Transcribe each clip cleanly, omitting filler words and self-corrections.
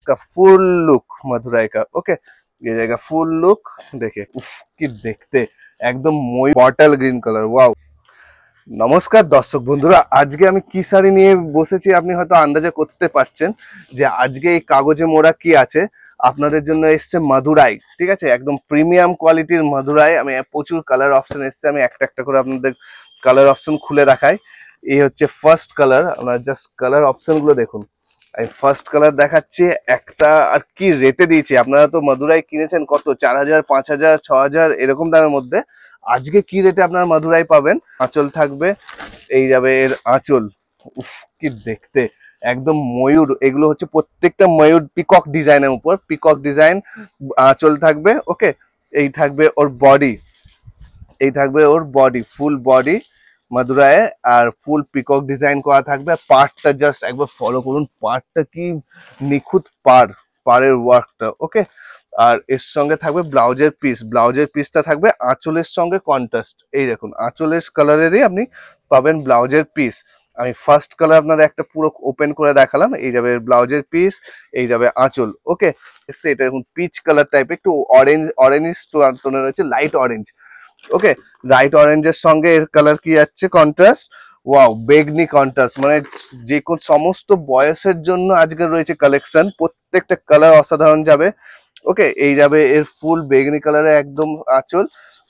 का full look Madurai का। Okay, ये जाएगा फुल लुक। देखिए उफ, কি দেখতে একদম মই বটল গ্রিন কালার। ওয়াও। নমস্কার দর্শক বন্ধুরা, আজকে আমি কি শাড়ি নিয়ে বসেছি আপনি হয়তো আন্দাজে করতে পারছেন যে আজকে এই কাগজে মোড়া কি আছে। আপনাদের জন্য এসছে মাদুরাই, ঠিক আছে, একদম প্রিমিয়াম কোয়ালিটির মাদুরাই। আমি প্রচুর কালার অপশন এসছে, আমি একটা একটা করে আপনাদের কালার অপশন খুলে দেখাই। এই হচ্ছে ফার্স্ট কালার, আপনারা জাস্ট কালার অপশন গুলো দেখুন। আমি ফার্স্ট কালার দেখাচ্ছি একটা, আর কি রেটে দিয়েছি। আপনারা তো মাদুরাই কিনেছেন কত 4000, 5000, 6000 এরকম দামের মধ্যে। আজকে কি রেটে আপনার মাদুরাই পাবেন। আঁচল থাকবে, এই যাবে এর আঁচল। উফ, কি দেখতে একদম ময়ূর। এগুলো হচ্ছে প্রত্যেকটা ময়ূর পিকক ডিজাইনের উপর, পিকক ডিজাইন আঁচল থাকবে। ওকে, এই থাকবে ওর বডি, এই থাকবে ওর বডি, ফুল বডি মাদুরায়, আর ফুল পিকক ডিজাইন করা থাকবে। পার্টটা জাস্ট একবার ফলো করুন, পার্টটা কি নিখুঁত পাড়ের ওয়ার্কটা। ওকে, আর এর সঙ্গে থাকবে ব্লাউজের পিস, ব্লাউজের পিসটা থাকবে আঁচলের সঙ্গে কন্ট্রাস্ট। এই দেখুন আঁচলের কালারেরই আপনি পাবেন ব্লাউজের পিস। আমি ফার্স্ট কালার আপনার একটা পুরো ওপেন করে দেখালাম। এই যাবে ব্লাউজের পিস, এই যাবে আঁচল। ওকে, এটা দেখুন পিচ কালার টাইপের, একটু অরেঞ্জ টোনের রয়েছে, লাইট অরেঞ্জ। ওকে, লাইট অরেঞ্জের সঙ্গে এর কালার কি যাচ্ছে কন্ট্রাস্ট। ওয়াও, বেগনি কন্ট্রাস্ট, মানে যে কোন সমস্ত বয়সের জন্য আজকে রয়েছে কালেকশন, প্রত্যেকটা কালার অসাধারণ যাবে। ওকে, এই যাবে এর ফুল বেগনি কালারে একদম আঁচল।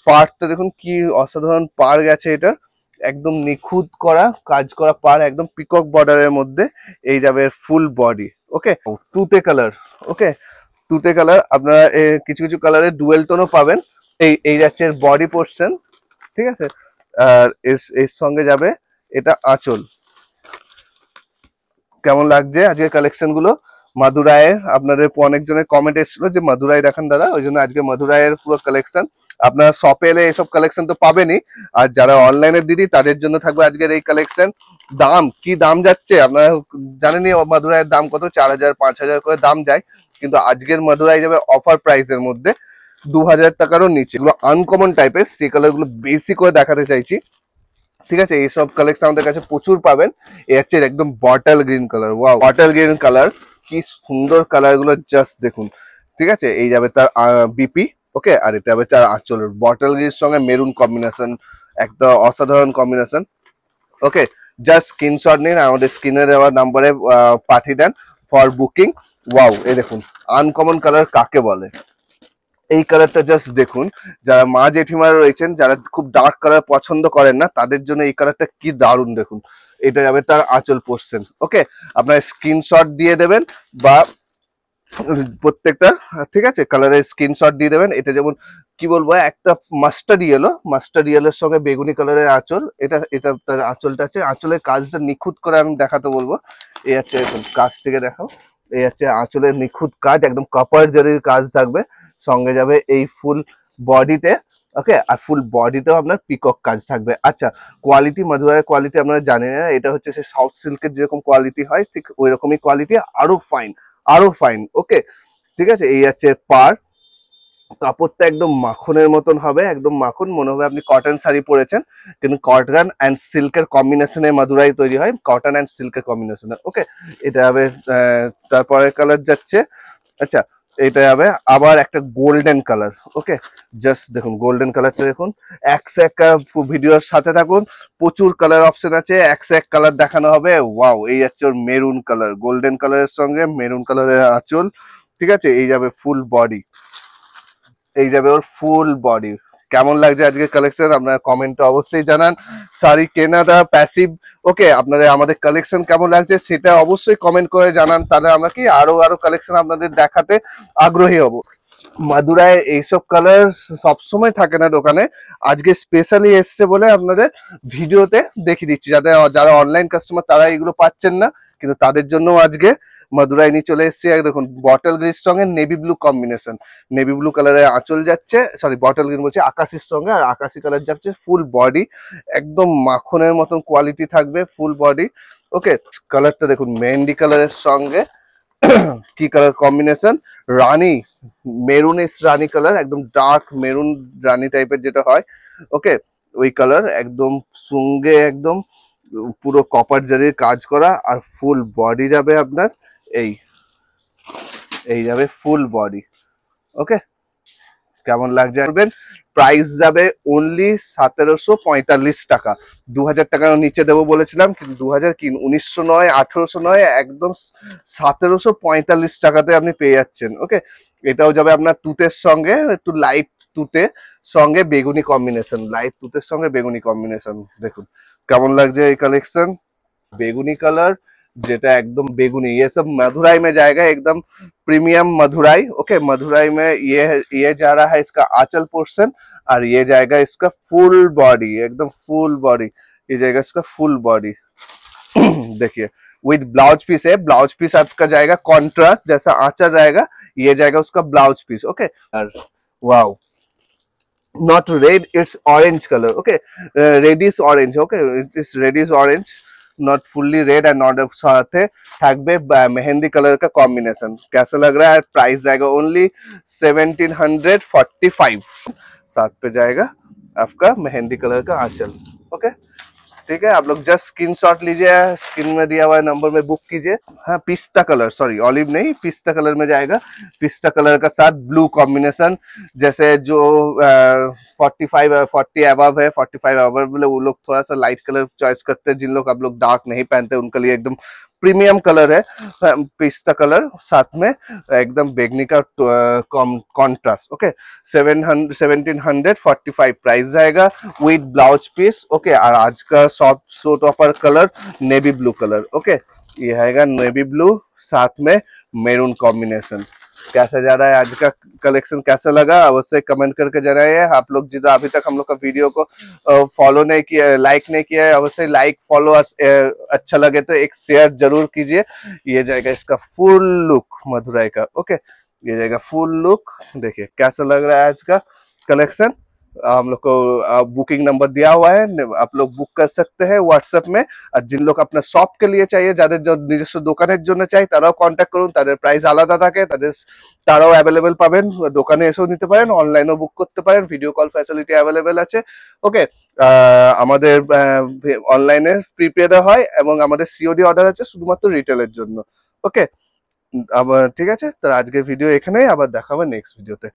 পাড়টা দেখুন কি অসাধারণ পাড় গেছে এটার, একদম নিখুঁত করা কাজ করা পাড়, একদম পিকক বর্ডারের মধ্যে। এই যাবে এর ফুল বডি। ওকে, তুতে কালার। ওকে, তুতে কালার আপনারা কিছু কিছু কালারের ডুয়েল টোনও পাবেন। এই যাচ্ছে এর বডি পোর্শন, ঠিক আছে। আর এর সঙ্গে যাবে এটা আঁচল। কেমন লাগছে আজকের কালেকশন গুলো মাদুরাইয়ের? আপনাদের অনেকজনের কমেন্ট এসেছিল যে মাদুরাই দেখান দাদা, ওই জন্য আজকে মাদুরাইয়ের পুরো কালেকশন। আপনারা শপে এলে এইসব কালেকশন তো পাবেনই, আর যারা অনলাইনে দিদি তাদের জন্য থাকবে আজকের এই কালেকশন। দাম কি দাম যাচ্ছে আপনারা জানেনই, মাদুরাইয়ের দাম কত, 4000, 5000 করে দাম যায়। কিন্তু আজকের মাদুরাই যাবে অফার প্রাইসের মধ্যে 2000 টাকারও নিচে। এগুলো আনকমন টাইপের, সেই কালার গুলো বেশি করে দেখাতে চাইছি, ঠিক আছে। এইসব কালেকশন আমাদের কাছে প্রচুর পাবেন। এই হচ্ছে একদম bottle green colour. Wow, bottle green colour, কি সুন্দর কালার গুলো জাস্ট দেখুন, ঠিক আছে। এই যাবে তার বিপি। ওকে, আর এটা যাবে তার আঁচলের বটল গ্রিনের সঙ্গে মেরুন কম্বিনেশন, একটা অসাধারণ কম্বিনেশন। ওকে, জাস্ট স্ক্রিনশট নিন, আমাদের স্ক্রিনে দেওয়া নাম্বারে পাঠিয়ে দেন ফর বুকিং। ওয়াও, এই দেখুন আনকমন কালার কাকে বলে। এই কালারটা জাস্ট দেখুন, যারা মা জেঠিমারা রয়েছেন, যারা খুব ডার্ক কালার পছন্দ করেন না, তাদের জন্য এই কালারটা কি দারুণ দেখুন। এটা যাবে তার আঁচল পোর্শন। ওকে, আপনার স্ক্রিনশট দিয়ে দেবেন বা প্রত্যেকটা, ঠিক আছে, কালারের স্ক্রিনশট দিয়ে দেবেন। এটা যেমন কি বলবো, একটা মাস্টার্ড ইয়েলো, মাস্টার্ড ইয়েলোর সঙ্গে বেগুনি কালারের আঁচল। এটা এটা তার আঁচলটা আছে, আঁচলের কাজটা নিখুঁত করে আমি দেখাতে বলবো। এই হচ্ছে এখন কাজ থেকে দেখাও। এই হচ্ছে আঁচলের নিখুঁত কাজ, একদম কপার জরির কাজ থাকবে। সঙ্গে যাবে এই ফুল বডিতে। ওকে, আর ফুল বডিতেও আপনার পিকক কাজ থাকবে। আচ্ছা, কোয়ালিটি মাদুরাইয়ের কোয়ালিটি আপনারা জানেন না, এটা হচ্ছে সে সফট সিল্কের যেরকম কোয়ালিটি হয় ঠিক ওই রকমই কোয়ালিটি, আরো ফাইন, আরো ফাইন। ওকে, ঠিক আছে। এই আছে পার, কাপড়টা একদম মাখনের মতন হবে, একদম মাখন, মনে হবে আপনি কটন শাড়ি পরেছেন। কিন্তু কটন অ্যান্ড সিল্কের কম্বিনেশনে মাদুরাই তৈরি হয়, কটন অ্যান্ড সিল্কের কম্বিনেশনে। ওকে, এটা হবে তারপরে কালার যাচ্ছে। আচ্ছা, এটা হবে আবার একটা গোল্ডেন কালার। ওকে, জাস্ট দেখুন গোল্ডেন কালারটা দেখুন, একশো এক ভিডিওর সাথে থাকুন, প্রচুর কালার অপশন আছে, একশো এক কালার দেখানো হবে। ওয়াও, এই যাচ্ছে ওর মেরুন কালার, গোল্ডেন কালারের সঙ্গে মেরুন কালারের আঁচল, ঠিক আছে। এই যাবে ফুল বডি, এই যাবে ওর ফুল বডি। কেমন লাগছে আজকে কালেকশন আপনারা কমেন্টে অবশ্যই জানান। শাড়ি কেনাটা প্যাসিভ। ওকে, আপনাদের আমাদের কালেকশন কেমন লাগছে সেটা অবশ্যই কমেন্ট করে জানান, তাহলে আমরা কি আরো আরো কালেকশন আপনাদের দেখাতে আগ্রহী হব। মাদুরায় এইসব কালার সবসময় থাকে না দোকানে, আজকে স্পেশালি এসছে বলে আপনাদের ভিডিওতে দেখিয়ে দিচ্ছি, যাতে যারা অনলাইন কাস্টমার তারা এগুলো পাচ্ছেন না, কিন্তু তাদের জন্য আজকে মাদুরাই নিয়ে চলে এসেছি। দেখুন বটল গ্রিনের সঙ্গে navy blue combination, navy blue কালারের আঁচল যাচ্ছে, সরি বটল গ্রিন বলছি, আকাশির সঙ্গে, আর আকাশি কালার যাচ্ছে ফুল বডি, একদম মাখনের মতন কোয়ালিটি থাকবে ফুল বডি। ওকে, কালারটা দেখুন মেহেন্দি কালারের সঙ্গে কি কালার কম্বিনেশন, রানী, মেরুনিস রানী কালার, একদম ডার্ক মেরুন রানী টাইপের যেটা হয়। ওকে, ওই কালার একদম সঙ্গে একদম পুরো কপার জারির কাজ করা, আর ফুল বডি যাবে আপনার এই এই যাবে ফুল বডি। ওকে, কেমন লাগছে করবেন। প্রাইস যাবে অনলি 1745 টাকা। 2000 টাকার নিচে দেবো বলেছিলাম, কিন্তু 2000 কি 1900 নয়, 1800 নয়, একদম 1745 টাকাতে আপনি পেয়ে যাচ্ছেন। ওকে, এটাও যাবে আপনার তুতের সঙ্গে, একটু লাইট তুতে সঙ্গে বেগুনি কম্বিনেশন, লাইট তুতের সঙ্গে বেগুনি কম্বিনেশন। দেখুন কেমন লাগছে এই কালেকশন। बेगुनी कलर, जेटा एकदम बेगुनी, ये सब मधुराई में जाएगा, एकदम प्रीमियम मधुराई। ओके, मधुराई में ये जा रहा है इसका आंचल पोर्शन, और ये जाएगा इसका फुल बॉडी, एकदम फुल बॉडी, ये जाएगा इसका फुल बॉडी। देखिए विद ब्लाउज पीस है, ब्लाउज पीस आपका जाएगा कॉन्ट्रास्ट, जैसा आंचल रहेगा ये जाएगा उसका ब्लाउज पीस। ओके, और wow, not red, it's orange color. Okay, reddish orange. Okay, it is reddish orange, not fully red and not साथे থাকবে মেহেंदी कलर का कॉम्बिनेशन। कैसा लग रहा है? प्राइस जाएगा ओनली 1745। साथ पे जाएगा आपका मेहंदी कलर का आंचल। ओके, ठीक है, आप लोग जस्ट स्क्रीनशॉट लीजिए, स्क्रीन में दिया हुआ नंबर में बुक कीजिए। हाँ, पिस्ता कलर, सॉरी ऑलिव नहीं, पिस्ता कलर में जाएगा। पिस्ता कलर का साथ ब्लू कॉम्बिनेशन, जैसे जो 40 अबव है, 45 अबव वो लोग थोड़ा सा लाइट कलर चॉइस करते हैं। जिन लोग आप लोग डार्क नहीं पहनते उनके लिए एकदम प्रीमियम कलर है पिस्ता कलर, साथ में एकदम बेगनी का कॉन्ट्रास्ट। ओके, 1745 प्राइस जाएगा विद ब्लाउज पीस। ओके, और आज का soft show topper colour navy blue colour. Okay, ये आएगा नेवी ब्लू, साथ में मेरून कॉम्बिनेशन। कैसा जा रहा है आज का कलेक्शन, कैसा लगा अवश्य कमेंट करके जनाइए। आप लोग जिधर अभी तक हम लोग का वीडियो को फॉलो नहीं किया, लाइक नहीं किया है, अवश्य लाइक फॉलो, अच्छा लगे तो एक शेयर जरूर कीजिए। ये जाएगा इसका फुल लुक मधुराई का। ओके, ये जाएगा फुल लुक। देखिए कैसा लग रहा है आज का कलेक्शन। हम लोग को बुकिंग नंबर दिया हुआ है, आप लोग बुक कर सकते हैं व्हाट्सएप में। আর जिन लोग আপনার শপ के लिए चाहिए, যাদের নিজস্ব দোকানের জন্য চাই, তারাও কন্ট্যাক্ট করুন। তাদের প্রাইস আলাদা থাকে, তারাও অ্যাভেলেবেল পাবেন, দোকানে এসেও নিতে পারেন, অনলাইনেও বুক করতে পারেন, ভিডিও কল ফ্যাসিলিটি অ্যাভেলেবেল আছে। ওকে, আমাদের অনলাইনে প্রিপেড হয় এবং আমাদের সিওডি অর্ডার আছে শুধুমাত্র রিটেলের জন্য। ওকে, আবার ঠিক আছে, তো আজকের ভিডিও এখানেই, আবার দেখা হবে নেক্সট ভিডিওতে।